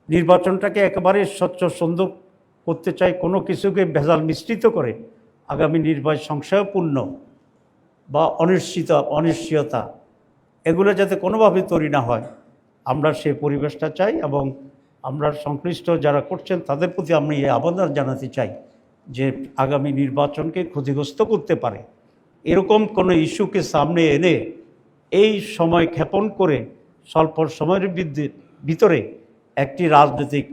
নির্বাচনটাকে একেবারে স্বচ্ছ সুন্দর করতে চাই, কোনো কিছুকে ভেজাল মিশ্রিত করে আগামী নির্বাচন সংশয়পূর্ণ বা অনিশ্চয়তা এগুলো যাতে কোনোভাবে তৈরি না হয়, আমরা সেই পরিবেশটা চাই। এবং আমরা সংশ্লিষ্ট যারা করছেন তাদের প্রতি আমি এই আবেদন জানাতে চাই যে আগামী নির্বাচনকে ক্ষতিগ্রস্ত করতে পারে এরকম কোনো ইস্যুকে সামনে এনে এই সময় ক্ষেপণ করে স্বল্প সময়ের ভিতরে একটি রাজনৈতিক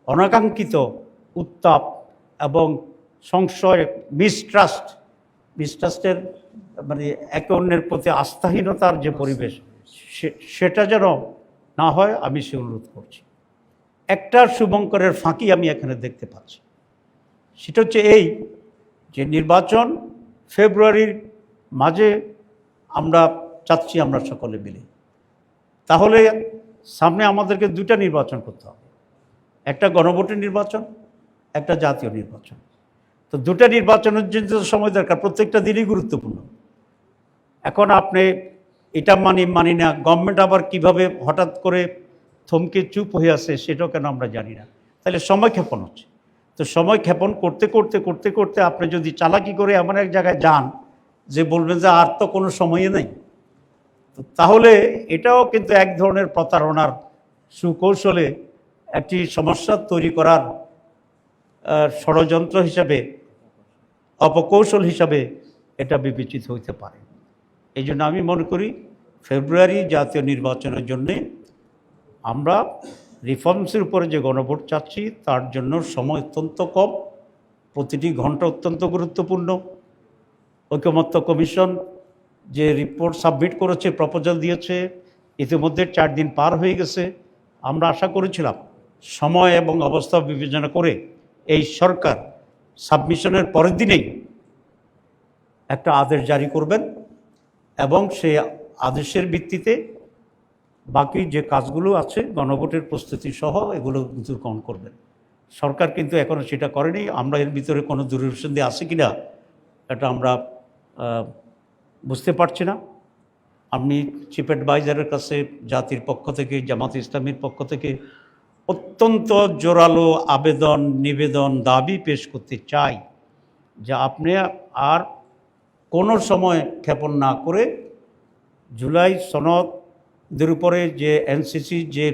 অনাকাঙ্ক্ষিত উত্তাপ এবং সংশয়, মিসট্রাস্টের মানে একে অন্যের প্রতি আস্থাহীনতার যে পরিবেশ সেটা যেন না হয় আমি সে অনুরোধ করছি। একটা শুভঙ্করের ফাঁকি আমি এখানে দেখতে পাচ্ছি, সেটা হচ্ছে এই যে নির্বাচন ফেব্রুয়ারির মাঝে আমরা চাচ্ছি আমরা সকলে মিলে, তাহলে সামনে আমাদেরকে দুইটা নির্বাচন করতে হবে, একটা গণভোটের নির্বাচন, একটা জাতীয় নির্বাচন। তো দুটা নির্বাচনের জন্য সময় দরকার, প্রত্যেকটা দিনই গুরুত্বপূর্ণ। এখন আপনি এটা মানি না, গভর্নমেন্ট আবার কিভাবে হঠাৎ করে থমকে চুপ হয়ে আসে সেটাও কেন আমরা জানি না, তাহলে সময় ক্ষেপণ হচ্ছে। তো সময় ক্ষেপণ করতে করতে করতে করতে আপনি যদি চালাকি করে এমন এক জায়গায় যান যে বলবেন যে আর তো কোনো সময়ই নেই, তাহলে এটাও কিন্তু এক ধরনের প্রতারণার সুকৌশলে একটি সমস্যা তৈরি করার ষড়যন্ত্র হিসাবে, অপকৌশল হিসাবে এটা বিবেচিত হইতে পারে। এই জন্য আমি মনে করি ফেব্রুয়ারি জাতীয় নির্বাচনের জন্যে আমরা রিফর্মসের উপরে যে গণভোট চাচ্ছি তার জন্য সময় অত্যন্ত কম, প্রতিটি ঘন্টা অত্যন্ত গুরুত্বপূর্ণ। ঐকমত্য কমিশন যে রিপোর্ট সাবমিট করেছে, প্রপোজাল দিয়েছে, ইতিমধ্যে 4 দিন পার হয়ে গেছে। আমরা আশা করেছিলাম সময় এবং অবস্থা বিবেচনা করে এই সরকার সাবমিশনের পরের দিনেই একটা আদেশ জারি করবেন এবং সেই আদেশের ভিত্তিতে বাকি যে কাজগুলো আছে গণভোটের প্রস্তুতি সহ এগুলো দূরীকরণ করবেন। সরকার কিন্তু এখনও সেটা করেনি। আমরা এর ভিতরে কোনো দুরভিসন্ধি আছে কি না এটা আমরা বুঝতে পারছি না। আমি চিফ অ্যাডভাইজারের কাছে জাতির পক্ষ থেকে, জামাত ইসলামীর পক্ষ থেকে অত্যন্ত জোরালো আবেদন, নিবেদন, দাবি পেশ করতে চাই যে আপনি আর কোনো সময় ক্ষেপণ না করে জুলাই সনদের উপরে যে এনসিসি যে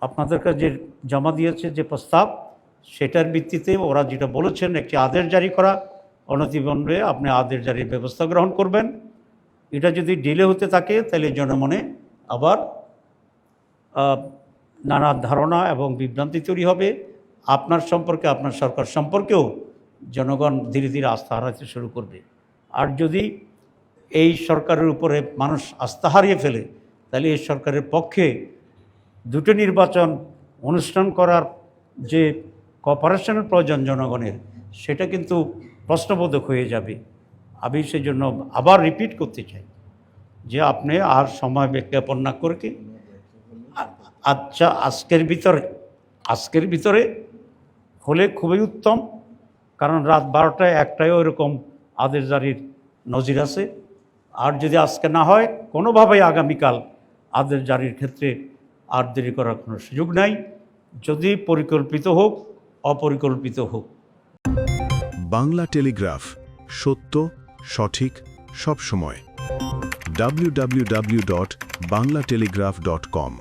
আপনাদের কাছে জমা দিয়েছে যে প্রস্তাব, সেটার ভিত্তিতে ওরা যেটা বলেছেন একটি আদেশ জারি করা, অনতিবিলম্বে আপনি আদেশ জারির ব্যবস্থা গ্রহণ করবেন। এটা যদি ডিলে হতে থাকে তাহলে জনমনে আবার নানা ধারণা এবং বিভ্রান্তি তৈরি হবে। আপনার সম্পর্কে, আপনার সরকার সম্পর্কেও জনগণ ধীরে ধীরে আস্থা হারাতে শুরু করবে। আর যদি এই সরকারের উপরে মানুষ আস্থা হারিয়ে ফেলে তাহলে এই সরকারের পক্ষে দুটো নির্বাচন অনুষ্ঠান করার যে কপারেশনের প্রয়োজন জনগণের, সেটা কিন্তু প্রশ্নবোধক হয়ে যাবে। আমি সেজন্য আবার রিপিট করতে চাই যে আপনি আর সময় বিজ্ঞাপন না করে কি আচ্ছা আজকের ভিতরে হলে খুবই উত্তম, কারণ রাত 12টায় 1টায়ও এরকম আদেশ জারির নজির আছে। আর যদি আজকে না হয় কোনোভাবেই আগামীকাল আদেশ জারির ক্ষেত্রে আর দেরি করার কোনো সুযোগ নাই, যদি পরিকল্পিত হোক অপরিকল্পিত হোক। বাংলা টেলিগ্রাফ, সত্য, সঠিক, সব সময়। www.banglatelegraph.com